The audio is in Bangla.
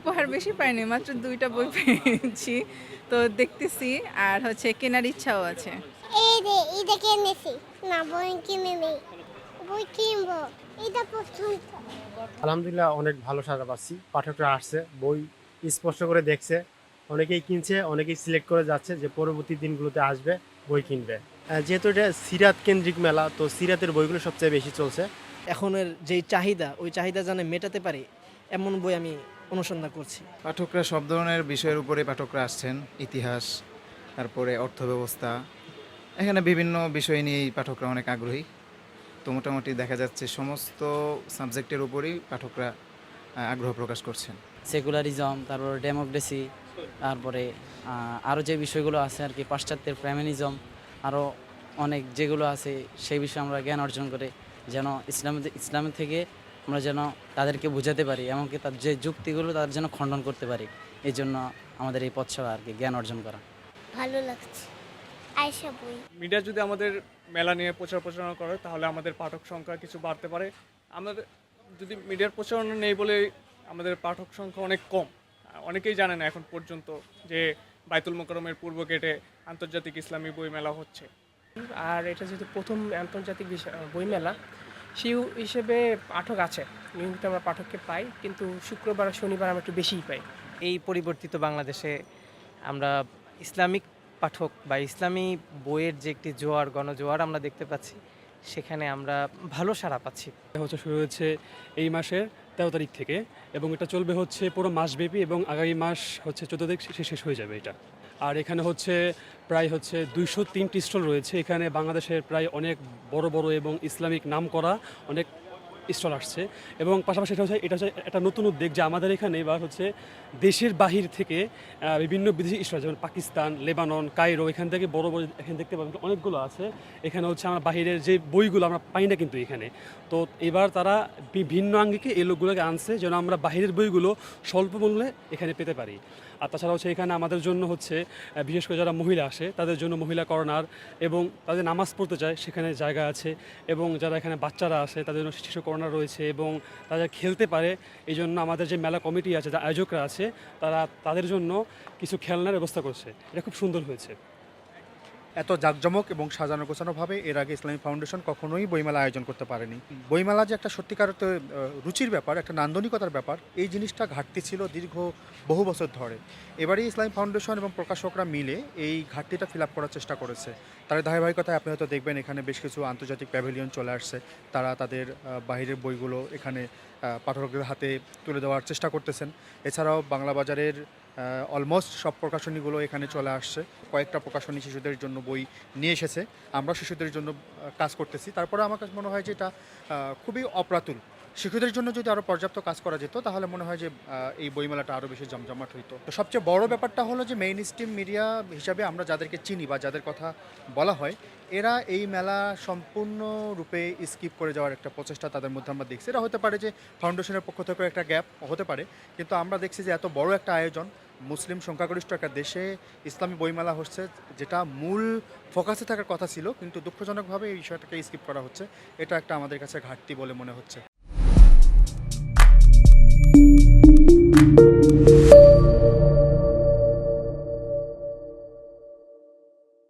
উপহার বেশি পাইনি, মাত্র ২টা বই পেয়েছি। তো দেখতেছি আর কেনার ইচ্ছাও আছে। এই রে এটা কিনেছি না বই কিনে নেই বই কিনবো এটা পছন্দ আলহামদুলিল্লাহ অনেক ভালো সাড়া পাচ্ছি। পাঠকরা আসছে, বই স্পষ্ট করে দেখছে, অনেকেই কিনছে, অনেকেই সিলেক্ট করে যাচ্ছে যে পরবর্তী দিনগুলোতে আসবে, বই কিনবে। যেহেতু এটা সিরাত কেন্দ্রিক মেলা, তো সিরাতের বইগুলো সবচেয়ে বেশি চলছে। এখনের যেই চাহিদা ওই চাহিদা যেন মেটাতে পারি এমন বই আমি অনুসন্ধান করছি। পাঠকরা সব ধরনের বিষয়ের উপরে পাঠকরা আসছেন। ইতিহাস, তারপরে অর্থব্যবস্থা, এখানে বিভিন্ন বিষয় নিয়েই পাঠকরা অনেক আগ্রহী। তো মোটামুটি দেখা যাচ্ছে সমস্ত সাবজেক্টের উপরেই পাঠকরা আগ্রহ প্রকাশ করছেন। সেকুলারিজম, তারপর ডেমোক্রেসি, তারপরে আরও যে বিষয়গুলো আছে আর কি, পাশ্চাত্যের ফেমিনিজম, আরও অনেক যেগুলো আছে সেই বিষয়ে আমরা জ্ঞান অর্জন করে যেন ইসলামের থেকে আমরা যেন তাদেরকে বোঝাতে পারি, এমনকি তার যে যুক্তিগুলো তাদের যেন খণ্ডন করতে পারি। এই জন্য আমাদের এই পথসভা আর কি, জ্ঞান অর্জন করা। ভালো লাগছে আয়শা বই মিডিয়া যদি আমাদের মেলা নিয়ে প্রচার প্রচারণা করে তাহলে আমাদের পাঠক সংখ্যা কিছু বাড়তে পারে। আমাদের যদি মিডিয়ার প্রচারণা নেই বলে আমাদের পাঠক সংখ্যা অনেক কম। অনেকেই জানে না এখন পর্যন্ত যে বাইতুল মোকাররমের পূর্ব গেটে আন্তর্জাতিক ইসলামী বই মেলা হচ্ছে। আর এটা যেহেতু প্রথম আন্তর্জাতিক বইমেলা, সেই হিসেবে পাঠক আছে, নিয়মিত আমরা পাঠককে পাই, কিন্তু শুক্রবার আর শনিবার আমরা একটু বেশিই পাই। এই পরিবর্তিত বাংলাদেশে আমরা ইসলামিক পাঠক বা ইসলামী বইয়ের যে একটি জোয়ার, গণজোয়ার আমরা দেখতে পাচ্ছি, সেখানে আমরা ভালো সাড়া পাচ্ছি। শুরু হয়েছে এই মাসের 13 তারিখ থেকে এবং এটা চলবে পুরো মাসব্যাপী এবং আগামী মাস 14 তারিখ শেষ হয়ে যাবে এটা। আর এখানে প্রায় 203টি স্টল রয়েছে। এখানে বাংলাদেশের প্রায় অনেক বড় বড় এবং ইসলামিক নাম করা অনেক স্টল আসছে এবং পাশাপাশি এটা হচ্ছে একটা নতুন উদ্যোগ যে আমাদের এখানে এবার দেশের বাহির থেকে বিভিন্ন বিদেশি স্টল, যেমন পাকিস্তান, লেবানন, কায়রো, এখান থেকে বড় বড় এখানে দেখতে পাবেন অনেকগুলো আছে। এখানে আমরা বাহিরের যে বইগুলো আমরা পাই না কিন্তু এখানে, তো এবার তারা বিভিন্ন আঙ্গিকে এই লোকগুলোকে আনছে যেন আমরা বাহিরের বইগুলো স্বল্প মূল্যে এখানে পেতে পারি। আর তাছাড়া এখানে আমাদের জন্য বিশেষ করে যারা মহিলা আসে তাদের জন্য মহিলা কর্নার এবং তাদের নামাজ পড়তে চায় সেখানে জায়গা আছে, এবং যারা এখানে বাচ্চারা আসে তাদের জন্য শিশু কর্নার রয়েছে এবং তারা খেলতে পারে। এই জন্য আমাদের যে মেলা কমিটি আছে, যে আয়োজকরা আছে, তারা তাদের জন্য কিছু খেলনার ব্যবস্থা করছে। এটা খুব সুন্দর হয়েছে। এত জাঁকজমক এবং সাজানো গোছানোভাবে এর আগে ইসলামী ফাউন্ডেশন কখনোই বইমেলা আয়োজন করতে পারেনি। বইমেলা যে একটা সত্যিকার রুচির ব্যাপার, একটা নান্দনিকতার ব্যাপার, এই জিনিসটা ঘাটতি ছিল দীর্ঘ বহু বছর ধরে। এবারই ইসলামী ফাউন্ডেশন এবং প্রকাশকরা মিলে এই ঘাটতিটা ফিল আপ করার চেষ্টা করেছে। তার ধারাবাহিকতায় আপনি হয়তো দেখবেন এখানে বেশ কিছু আন্তর্জাতিক প্যাভিলিয়ন চলে আসছে। তারা তাদের বাইরের বইগুলো এখানে পাঠকদের হাতে তুলে দেওয়ার চেষ্টা করতেছেন। এছাড়াও বাংলা বাজারের অলমোস্ট সব প্রকাশনীগুলো এখানে চলে আসছে। কয়েকটা প্রকাশনী শিশুদের জন্য বই নিয়ে এসেছে। আমরা শিশুদের জন্য কাজ করতেছি। তারপরে আমার কাছে মনে হয় যে এটা খুবই অপ্রাতুল। শিশুদের জন্য যদি আরও পর্যাপ্ত কাজ করা যেত তাহলে মনে হয় যে এই বইমেলাটা আরও বেশি জমজমাট হইতো। তো সবচেয়ে বড় ব্যাপারটা হলো যে মেইন স্ট্রিম মিডিয়া হিসাবে আমরা যাদেরকে চিনি বা যাদের কথা বলা হয়, এরা এই মেলা সম্পূর্ণরূপে স্কিপ করে যাওয়ার একটা প্রচেষ্টা তাদের মধ্যে আমরা দেখছি। এটা হতে পারে যে ফাউন্ডেশনের পক্ষ থেকে একটা গ্যাপ হতে পারে, কিন্তু আমরা দেখছি যে এত বড় একটা আয়োজন, মুসলিম সংখ্যাগরিষ্ঠ একটা দেশে ইসলামী বইমেলা হচ্ছে, যেটা মূল ফোকাসে থাকার কথা ছিল, কিন্তু দুঃখজনকভাবে এই বিষয়টাকে স্কিপ করা হচ্ছে। এটা একটা আমাদের কাছে ঘাটতি বলে মনে হচ্ছে।